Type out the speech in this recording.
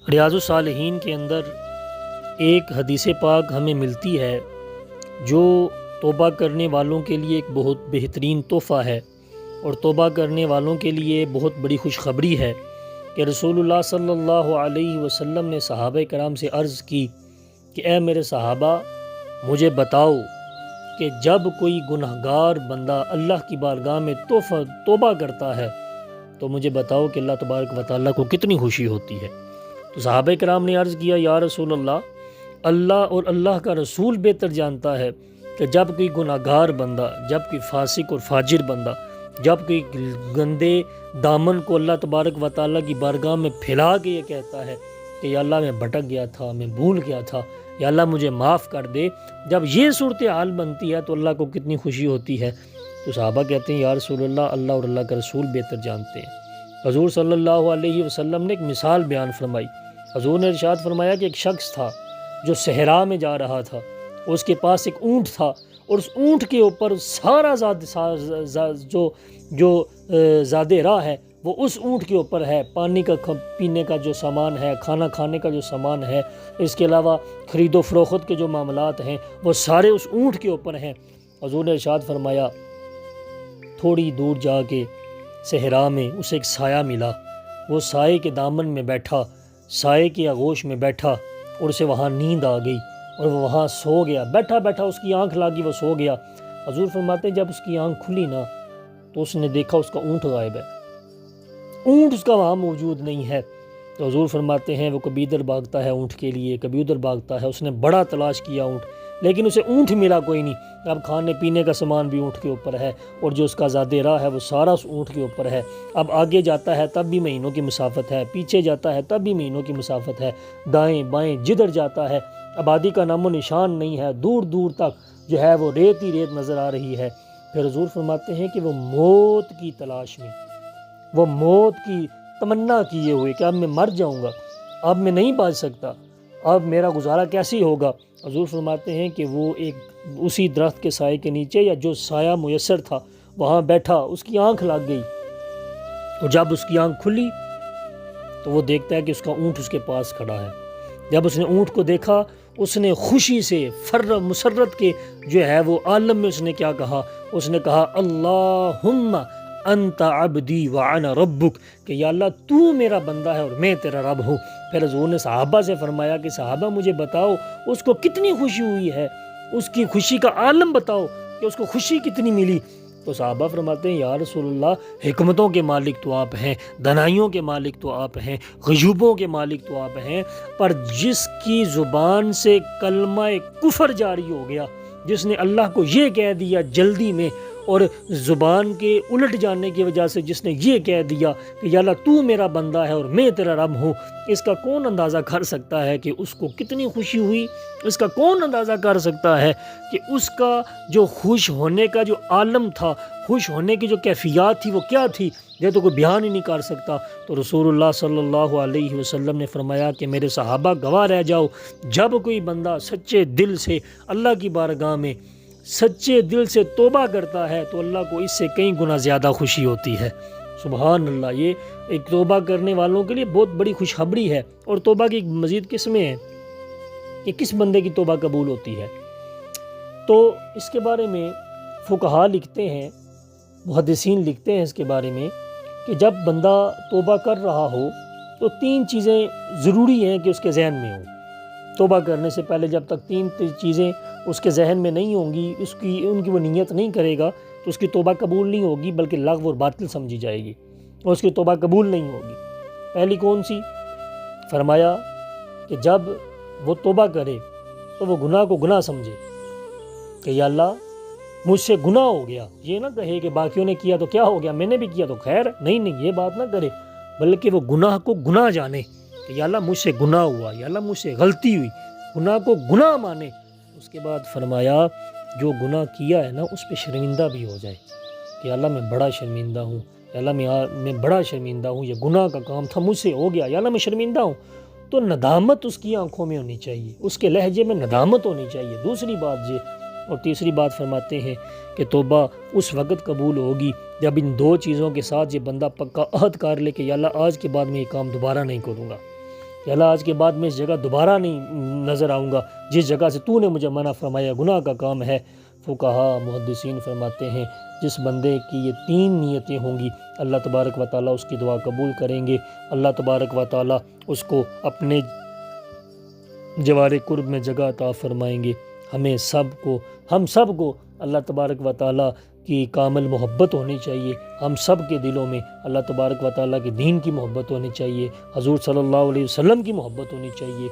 ریاض الصالحین کے اندر ایک حدیث پاک ہمیں ملتی ہے جو توبہ کرنے والوں کے لیے ایک بہت بہترین تحفہ ہے اور توبہ کرنے والوں کے لیے بہت بڑی خوشخبری ہے کہ رسول اللہ صلی اللہ علیہ وسلم نے صحابہ کرام سے عرض کی کہ اے میرے صحابہ، مجھے بتاؤ کہ جب کوئی گنہگار بندہ اللہ کی بارگاہ میں توبہ کرتا ہے تو مجھے بتاؤ کہ اللہ تبارک و تعالیٰ کو کتنی خوشی ہوتی ہے۔ تو صحابہ کرام نے عرض کیا، یا رسول اللہ اور اللہ کا رسول بہتر جانتا ہے کہ جب کوئی گناہگار بندہ، جب کوئی فاسق اور فاجر بندہ، جب کوئی گندے دامن کو اللہ تبارک و تعالیٰ کی بارگاہ میں پھیلا کے یہ کہتا ہے کہ یا اللہ میں بھٹک گیا تھا، میں بھول گیا تھا، یا اللہ مجھے معاف کر دے، جب یہ صورتحال بنتی ہے تو اللہ کو کتنی خوشی ہوتی ہے۔ تو صحابہ کہتے ہیں، یا رسول اللہ اور اللہ کا رسول بہتر جانتے ہیں۔ حضور صلی اللہ علیہ وسلم نے ایک مثال بیان فرمائی۔ حضور نے ارشاد فرمایا کہ ایک شخص تھا جو صحرا میں جا رہا تھا، اس کے پاس ایک اونٹ تھا اور اس اونٹ کے اوپر سارا جو زاد راہ ہے وہ اس اونٹ کے اوپر ہے، پانی کا پینے کا جو سامان ہے، کھانا کھانے کا جو سامان ہے، اس کے علاوہ خرید و فروخت کے جو معاملات ہیں وہ سارے اس اونٹ کے اوپر ہیں۔ حضور نے ارشاد فرمایا، تھوڑی دور جا کے صحرا میں اسے ایک سایہ ملا، وہ سائے کے دامن میں بیٹھا، سائے کی آغوش میں بیٹھا اور اسے وہاں نیند آ گئی اور وہ وہاں سو گیا۔ بیٹھا بیٹھا اس کی آنکھ لاگی، وہ سو گیا۔ حضور فرماتے ہیں جب اس کی آنکھ کھلی نا تو اس نے دیکھا اس کا اونٹ غائب ہے، اونٹ اس کا وہاں موجود نہیں ہے۔ تو حضور فرماتے ہیں وہ کبھی ادھر بھاگتا ہے اونٹ کے لیے، کبھی ادھر بھاگتا ہے، اس نے بڑا تلاش کیا اونٹ، لیکن اسے اونٹ ملا کوئی نہیں۔ اب کھانے پینے کا سامان بھی اونٹ کے اوپر ہے اور جو اس کا زاد راہ ہے وہ سارا اس اونٹ کے اوپر ہے۔ اب آگے جاتا ہے تب بھی مہینوں کی مسافت ہے، پیچھے جاتا ہے تب بھی مہینوں کی مسافت ہے، دائیں بائیں جدھر جاتا ہے آبادی کا نام و نشان نہیں ہے، دور دور تک جو ہے وہ ریت ہی ریت نظر آ رہی ہے۔ پھر حضور فرماتے ہیں کہ وہ موت کی تلاش میں، وہ موت کی تمنا کیے ہوئے کہ اب میں مر جاؤں گا، اب میں نہیں بچ سکتا، اب میرا گزارا کیسے ہوگا۔ حضور فرماتے ہیں کہ وہ ایک اسی درخت کے سائے کے نیچے یا جو سایہ میسر تھا وہاں بیٹھا، اس کی آنکھ لگ گئی اور جب اس کی آنکھ کھلی تو وہ دیکھتا ہے کہ اس کا اونٹ اس کے پاس کھڑا ہے۔ جب اس نے اونٹ کو دیکھا، اس نے خوشی سے مسرت کے جو ہے وہ عالم میں اس نے کیا کہا، اس نے کہا اللہم انت عبدی وانا ربک، کہ یا اللہ تو میرا بندہ ہے اور میں تیرا رب ہوں۔ پھر حضور نے صحابہ سے فرمایا کہ صحابہ مجھے بتاؤ اس کو کتنی خوشی ہوئی ہے، اس کی خوشی کا عالم بتاؤ کہ اس کو خوشی کتنی ملی۔ تو صحابہ فرماتے ہیں، یا رسول اللہ حکمتوں کے مالک تو آپ ہیں، دانائیوں کے مالک تو آپ ہیں، غیوبوں کے مالک تو آپ ہیں، پر جس کی زبان سے کلمہ کفر جاری ہو گیا، جس نے اللہ کو یہ کہہ دیا جلدی میں اور زبان کے الٹ جانے کی وجہ سے جس نے یہ کہہ دیا کہ یا اللہ تو میرا بندہ ہے اور میں تیرا رب ہوں، اس کا کون اندازہ کر سکتا ہے کہ اس کو کتنی خوشی ہوئی؟ اس کا کون اندازہ کر سکتا ہے کہ اس کا جو خوش ہونے کا جو عالم تھا، خوش ہونے کی جو کیفیات تھی وہ کیا تھی؟ یہ تو کوئی بیان ہی نہیں کر سکتا۔ تو رسول اللہ صلی اللہ علیہ وسلم نے فرمایا کہ میرے صحابہ گواہ رہ جاؤ، جب کوئی بندہ سچے دل سے اللہ کی بارگاہ میں سچے دل سے توبہ کرتا ہے تو اللہ کو اس سے کئی گنا زیادہ خوشی ہوتی ہے۔ سبحان اللہ، یہ ایک توبہ کرنے والوں کے لیے بہت بڑی خوشخبری ہے۔ اور توبہ کی مزید قسمیں ہیں کہ کس بندے کی توبہ قبول ہوتی ہے۔ تو اس کے بارے میں فقہاء لکھتے ہیں، محدثین لکھتے ہیں اس کے بارے میں کہ جب بندہ توبہ کر رہا ہو تو 3 چیزیں ضروری ہیں کہ اس کے ذہن میں ہوں۔ توبہ کرنے سے پہلے جب تک 3 چیزیں اس کے ذہن میں نہیں ہوں گی، ان کی وہ نیت نہیں کرے گا تو اس کی توبہ قبول نہیں ہوگی، بلکہ لغو اور باطل سمجھی جائے گی اور اس کی توبہ قبول نہیں ہوگی۔ پہلی کون سی؟ فرمایا کہ جب وہ توبہ کرے تو وہ گناہ کو گناہ سمجھے کہ یا اللہ مجھ سے گناہ ہو گیا، یہ نہ کہے کہ باقیوں نے کیا تو کیا ہو گیا، میں نے بھی کیا تو خیر، نہیں، یہ بات نہ کرے، بلکہ وہ گناہ کو گناہ جانے کہ یا اللہ مجھ سے گناہ ہوا، یا اللہ مجھ سے غلطی ہوئی، گناہ کو گناہ مانے۔ اس کے بعد فرمایا جو گناہ کیا ہے نا اس پہ شرمندہ بھی ہو جائے کہ اللہ میں بڑا شرمندہ ہوں، یا اللہ میں بڑا شرمندہ ہوں، یہ گناہ کا کام تھا مجھ سے ہو گیا، یا اللہ میں شرمندہ ہوں۔ تو ندامت اس کی آنکھوں میں ہونی چاہیے، اس کے لہجے میں ندامت ہونی چاہیے، دوسری بات یہ۔ اور تیسری بات فرماتے ہیں کہ توبہ اس وقت قبول ہوگی جب ان 2 چیزوں کے ساتھ یہ بندہ پکا عہد کر لے کہ یا اللہ آج کے بعد میں یہ کام دوبارہ نہیں کروں گا، کہ اللہ آج کے بعد میں اس جگہ دوبارہ نہیں نظر آؤں گا جس جگہ سے تو نے مجھے منع فرمایا، گناہ کا کام ہے۔ فقہا محدثین فرماتے ہیں جس بندے کی یہ 3 نیتیں ہوں گی اللہ تبارک و تعالیٰ اس کی دعا قبول کریں گے، اللہ تبارک و تعالیٰ اس کو اپنے جوار قرب میں جگہ عطا فرمائیں گے۔ ہم سب کو اللہ تبارک و تعالیٰ کی کامل محبت ہونی چاہیے، ہم سب کے دلوں میں اللہ تبارک و تعالیٰ کے دین کی محبت ہونی چاہیے، حضور صلی اللہ علیہ وسلم کی محبت ہونی چاہیے۔